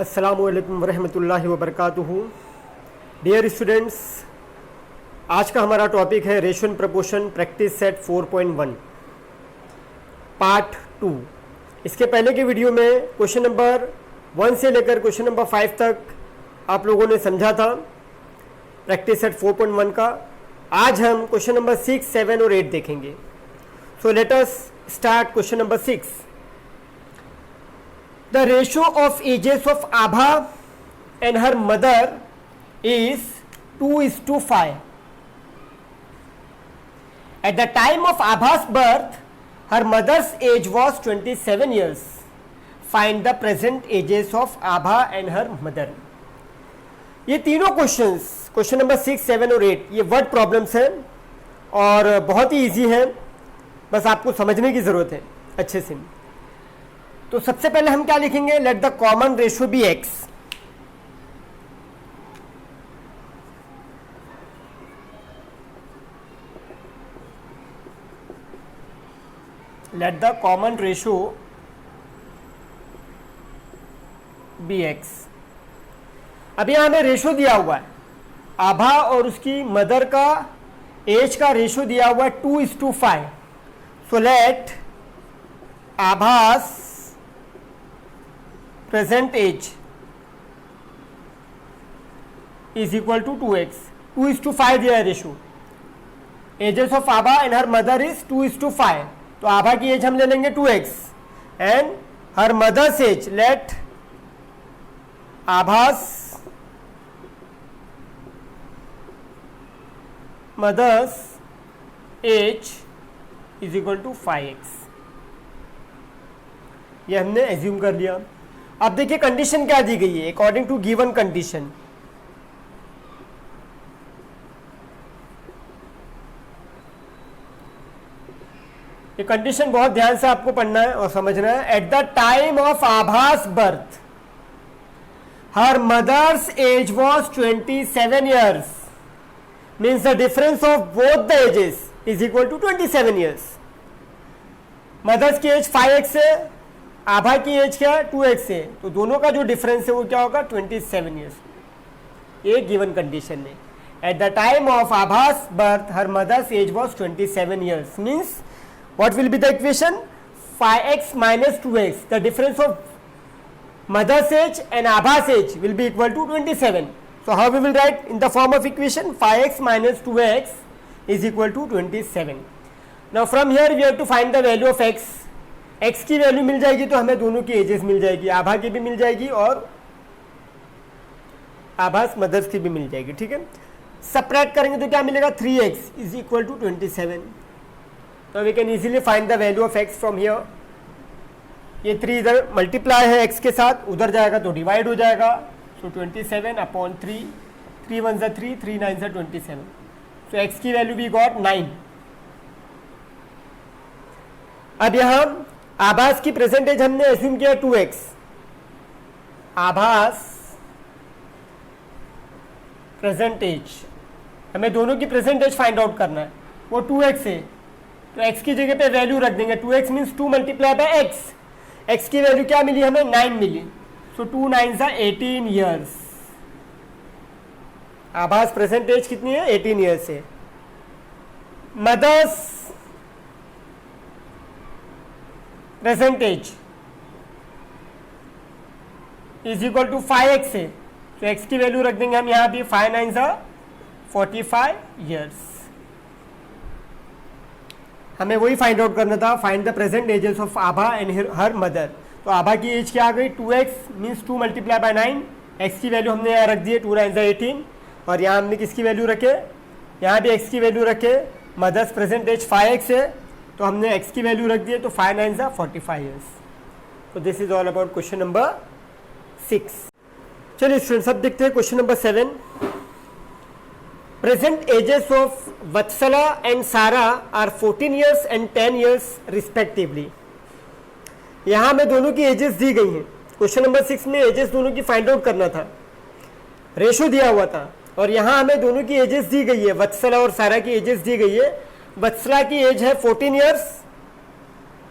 अस्सलामुअलैकुम वरहमतुल्लाहि वबरकातुहू। Dear students, आज का हमारा टॉपिक है ratio and proportion practice set 4.1 part 2। इसके पहले के वीडियो में क्वेश्चन नंबर 1 से लेकर क्वेश्चन नंबर 5 तक आप लोगों ने समझा था प्रैक्टिस सेट 4.1 का। आज हम क्वेश्चन नंबर 6, 7 और 8 देखेंगे। So let us start question number 6। The ratio of ages of Abha and her mother is 2:5. At the time of Abha's birth, her mother's age was 27 years. Find the present ages of Abha and her mother. ये तीनों questions, question number 6, 7 और 8, ये word problems हैं और बहुत ही easy है, बस आपको समझने की ज़रूरत है अच्छे से। तो सबसे पहले हम क्या लिखेंगे? Let the common ratio be x. Let the common ratio be x. अब यहां हमें रेशियो दिया हुआ है, आभा और उसकी मदर का एज का रेशियो दिया हुआ है 2:5। सो लेट आभास present age is equal to 2x। 2:5 दिया है ratio. Ages of Abha and her mother is 2:5। तो आभा की एज हम ले लेंगे 2x and her mother's age, let Abha's mother's age is equal to 5x। ये हमने एज्यूम कर लिया। अब देखिए कंडीशन क्या दी गई है अकॉर्डिंग टू गिवन कंडीशन। ये कंडीशन बहुत ध्यान से आपको पढ़ना है और समझना है। At the time of Abha's birth her mother's age was 27 years, means the difference of both the ages is equal to 27 years. Mother's की एज 5x है, आभा की एज क्या है? 2x है, तो दोनों का जो डिफरेंस है वो क्या होगा? 27 ईयर्स। ये गिवन कंडीशन है। At the time of Abha's birth her mother's age was 27 years, means what will be the equation? 5x minus 2x, the difference of mother's age and Abha's age will be equal to 27। So how we will write in the form of equation? 5x minus 2x is equal to 27। Now from here we have to find the value of x। x की value मिल जाएगी तो हमें दोनों की edges मिल जाएगी, आभा की भी मिल जाएगी और आभास मदर्स की भी मिल जाएगी। ठीक है, सब्ट्रैक्ट करेंगे तो क्या मिलेगा? 3x is equal to 27। तो we can easily find the value of x from here. ये 3 इधर मल्टीप्लाई है x के साथ, उधर जाएगा तो डिवाइड हो जाएगा। सो 27 अपॉन 3, 3 1 जा 3, 3 9 जा 27। सो x की वैल्यू वी गॉट 9। अब यहां आभास की प्रेजेंटेज हमने एज्यूम किया 2x। आभास प्रेजेंटेज, हमें दोनों की प्रेजेंटेज फाइंड आउट करना है, वो 2x है, तो x की जगह पे वैल्यू रख देंगे। 2x means 2 multiply by x। x की वैल्यू क्या मिली हमें? 9 मिली। सो 2 9 जा 18 ईयर्स। आभास प्रेजेंटेज कितनी है? 18 ईयर्स है। Mother's present age is equal to 5x है, तो x की वैल्यू रख देंगे हम यहां भी। 5 9 जा 45 ईयर्स। हमें वही फाइंड आउट करना था, find the present ages of Abha and her mother. तो आभा की एज क्या आ गई? 2x means 2 multiply bye 9। x की वैल्यू हमने यहाँ रख दी है 2 9 जा 18, और यहाँ हमने किसकी वैल्यू रखे? यहाँ भी x की वैल्यू रखे। मदर्स प्रेजेंट एज 5x है, तो हमने x की वैल्यू रख दी है, तो 5 9 जा 45 ईयर्स। तो this is all about question number 6। चलिए स्टूडेंट्स, अब देखते हैं question number 7। Present ages of Vatsala and Sara are 14 years and 10 years respectively. यहां हमें दोनों की एजेस दी गई हैं। क्वेश्चन नंबर 6 में एजेस दोनों की फाइंड आउट करना था, रेशियो दिया हुआ था, और यहां हमें दोनों की एजेस दी गई है, वत्सला और सारा की एजेस दी गई है। वत्सला की एज है 14 ईयर्स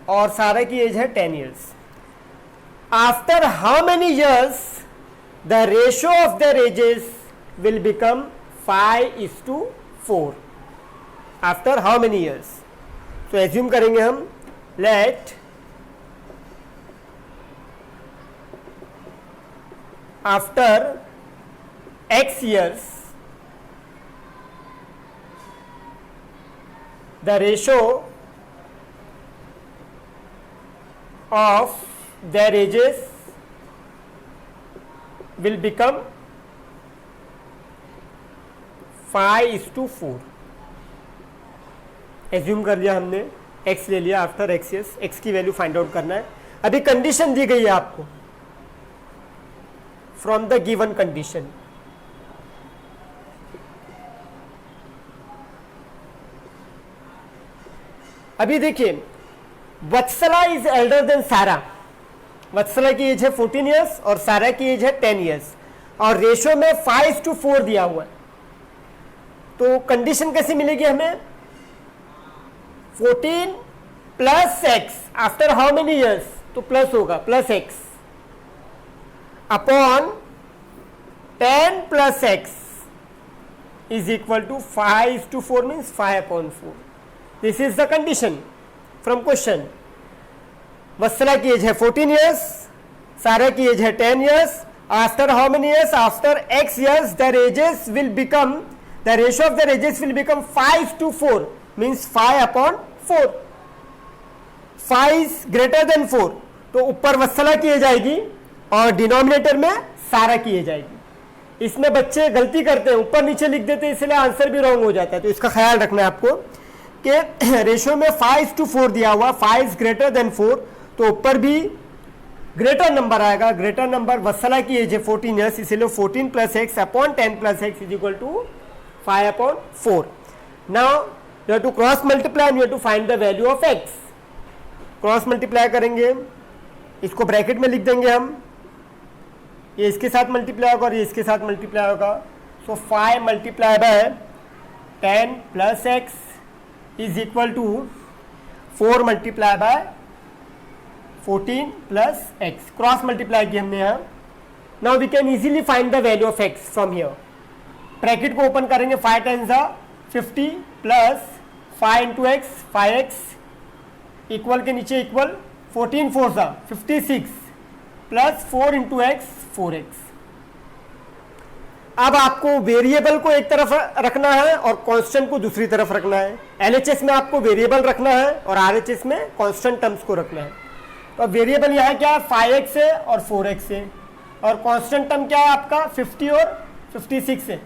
और सारा की एज है 10 years. After how many years the ratio of their ages will become 5:4 after how many years. तो एज्यूम करेंगे हम, let after x years the ratio of their ages will become 5:4. Assume कर लिया हमने, x ले लिया after x years, x की value find out करना है. अभी कंडीशन दी गई है आपको, फ्रॉम द गिवन कंडीशन. अभी देखिए, वत्सला इज एल्डर देन सारा. वत्सला की एज है 14 ईयर्स और सारा की एज है 10 ईयर्स और रेशियो में 5:4 दिया हुआ है. तो कंडीशन कैसी मिलेगी हमें? 14 plus x after how many years, तो प्लस होगा, plus x upon 10 plus x is equal to 5:4 means 5/4. This is the condition from question. Vatsala की एज है 14 ईयर्स, सारा की एज है 10 years. After how many years? After x years their ages will become, the ratio of their ages will become 5:4 means 5/4. 5 is greater than 4. तो ऊपर वत्सला की as आएगी और डिनोमिनेटर में सारा की एज आएगी. इसमें बच्चे गलती करते हैं, ऊपर नीचे लिख देते हैं, इसलिए आंसर भी रॉन्ग हो जाता है. तो इसका ख्याल रखना है आपको कि रेशियो में 5:4 दिया हुआ, 5 is greater than 4, तो ऊपर भी ग्रेटर नंबर आएगा. ग्रेटर नंबर वत्सला की एज है 14 ईयर्स, इसीलिए 14 plus x upon 10 plus x is equal to 5/4. Now you have to cross multiply and you have to find the value of x. Cross multiply करेंगे, इसको bracket में लिख देंगे हम, ये इसके साथ मल्टीप्लाई होगा और ये इसके साथ मल्टीप्लाई होगा. So 5 multiply by 10 plus x is equal to 4 multiply by 14 plus x. Cross multiply किया हमने यहाँ. Now we can easily find the value of x from here. Bracket को ओपन करेंगे, 5 times 50 plus 5 into x 5x equal के नीचे equal 14 4 56 plus 4 into x 4x. अब आपको variable को एक तरफ रखना है और कांस्टेंट को दूसरी तरफ रखना है. एलएचएस में आपको वेरिएबल रखना है और आरएचएस में कांस्टेंट टर्म्स को रखना है. तो वेरिएबल यहाँ क्या है? 5x है और 4x है और कांस्टेंट टर्म क्या है आपका? 50 और 56 है.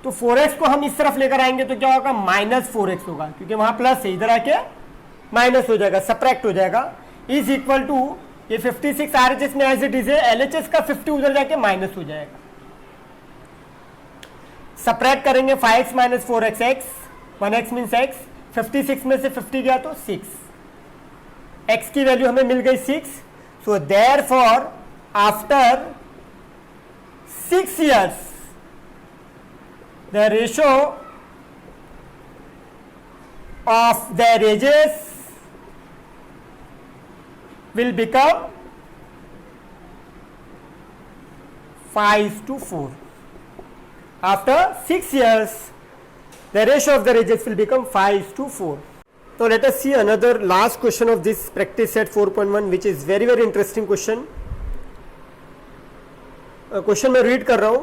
तो 4x को हम इस तरफ लेकर आएंगे तो क्या होगा? -4x होगा, क्योंकि वहां प्लस है, इधर आके माइनस हो जाएगा, सब्ट्रैक्ट हो जाएगा. इज इक्वल टू ये 56 आरएचएस में एज इट इज है, एलएचएस का 50 उधर जाके माइनस हो जाएगा. सब्ट्रैक्ट करेंगे 5x - 4x x, 1x means x, 56 में से 50 गया तो 6. x की वैल्यू हमें मिल गई 6. So therefore after 6 years the ratio of their ages will become 5:4. After 6 years the ratio of their ages will become 5:4. So let us see another last question of this practice set 4.1 which is very interesting question. Question मैं read कर रहा हूं.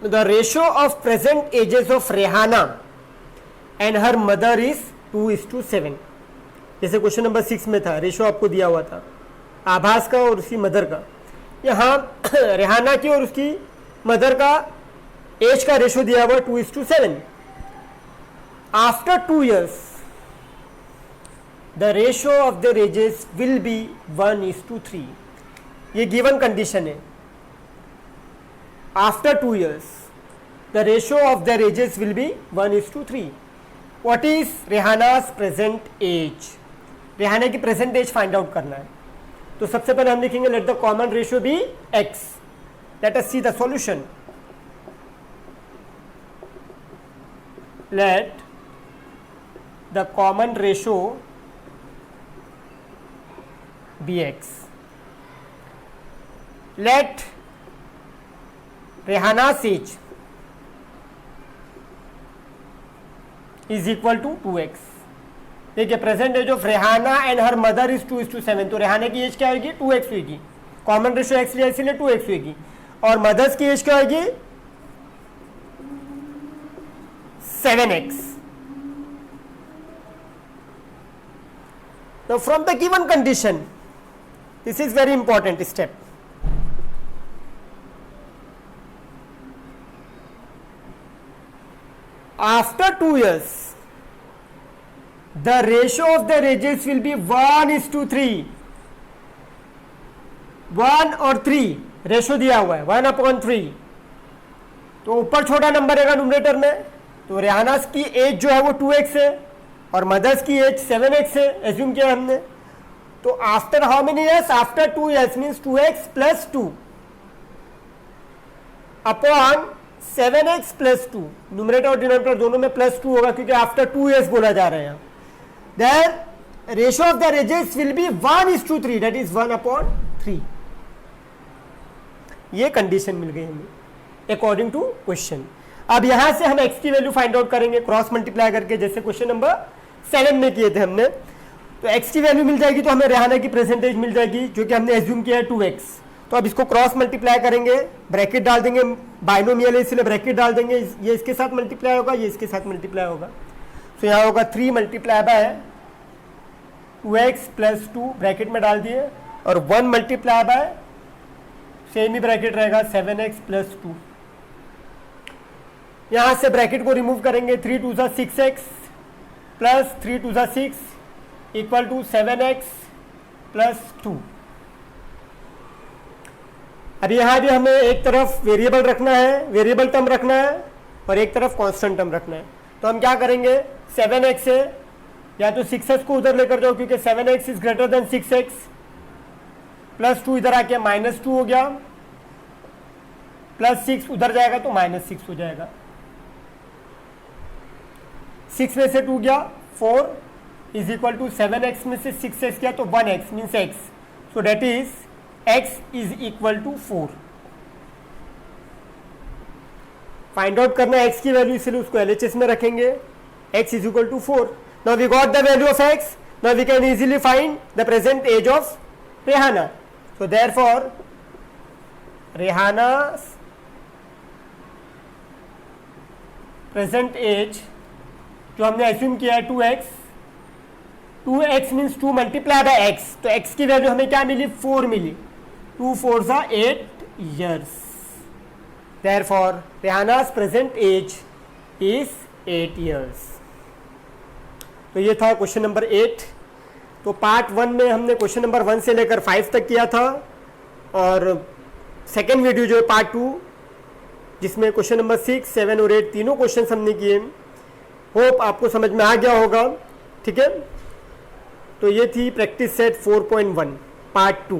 The ratio of present ages of Rehana and her mother is 2:7. जैसे question number 6 में था, ratio आपको दिया हुआ था आभास का और उसकी मदर का. यहाँ रेहाना की और उसकी मदर का एज का रेशो दिया हुआ 2:7. After 2 years the ratio of their ages will be 1:3. ये गिवन कंडीशन है. After 2 years the ratio of their ages will be 1:3. What is Rehana's present age? Rehana की प्रेजेंट एज फाइंड आउट करना है. तो सबसे पहले हम लिखेंगे let the common ratio be x. Let us see the solution. Let the common ratio be x. Let Rehana's age is equal to 2x। देखिए present age of Rehana and her mother is 2:7, तो रेहाना की एज क्या होगी 2x होगी, common ratio x लिया इसलिए 2x होगी, और मदर्स की एज क्या होगी 7x। Now from the given condition, this is very important step. After 2 years, the ratio of the ages will be 1:3, 1 और 3 रेशो दिया हुआ है 1/3, तो ऊपर छोटा नंबर रहेगा न्यूमरेटर में, तो रेहानास की एज जो है वो 2x है और मदर्स की एज 7x है, एज्यूम किया हमने। तो after how many years, after 2 years means 2x plus 2 upon 7x plus 2, numerator और डिनोमिनेटर दोनों में प्लस 2 होगा क्योंकि आफ्टर 2 years बोला जा रहा है। Then ratio of the ages will be 1:3, that is 1/3। ये कंडीशन मिल गई हमें अकॉर्डिंग टू क्वेश्चन। अब यहां से हम x की वैल्यू फाइंड आउट करेंगे क्रॉस मल्टीप्लाई करके, जैसे क्वेश्चन नंबर 7 में किए थे हमने। तो x की वैल्यू मिल जाएगी तो हमें रेहाना की परसेंटेज मिल जाएगी जो कि हमने एज्यूम किया है 2x। तो अब इसको क्रॉस मल्टीप्लाई करेंगे, ब्रैकेट डाल देंगे, बाइनोमियल है इसलिए ब्रैकेट डाल देंगे, ये इसके साथ मल्टीप्लाई होगा, ये इसके साथ मल्टीप्लाई होगा। तो यहाँ होगा 3 multiply by 2x plus 2 bracket में डाल दिए, और 1 multiply by same he bracket रहेगा 7x प्लस 2। यहां से ब्रैकेट को रिमूव करेंगे, 3 2 6x plus 3 2 6 equal to 7x plus 2। अब यहां भी हमें एक तरफ वेरिएबल रखना है, वेरिएबल टर्म रखना है, और एक तरफ कांस्टेंट टर्म रखना है। तो हम क्या करेंगे, 7x है या तो 6x को उधर लेकर जाओ क्योंकि 7x is greater than 6x, plus 2 इधर आके -2 हो गया, प्लस 6 उधर जाएगा तो -6 हो जाएगा। 6 में से 2 गया 4 इज इक्वल टू 7x में से 6x गया तो 1x means x, so that is x is equal to 4। Find out करना है x की वैल्यू, इसलिए उसको LHS में रखेंगे, x is equal to 4। Now we got the value of x, now we can easily find the present age of Rehana. So therefore Rehana present age जो हमने assume किया है 2x means 2 multiply by x, तो x की वैल्यू हमें क्या मिली 4 मिली, 2 4 सा 8 years। Therefore Rehana's present age is 8 years। तो ये था क्वेश्चन नंबर 8। तो पार्ट 1 में हमने क्वेश्चन नंबर 1 से लेकर 5 तक किया था, और सेकेंड वीडियो जो है पार्ट 2 जिसमें क्वेश्चन नंबर 6, 7 और 8 तीनों क्वेश्चन हमने किए। होप आपको समझ में आ गया होगा, ठीक है। तो ये थी प्रैक्टिस सेट 4.1 पार्ट 2।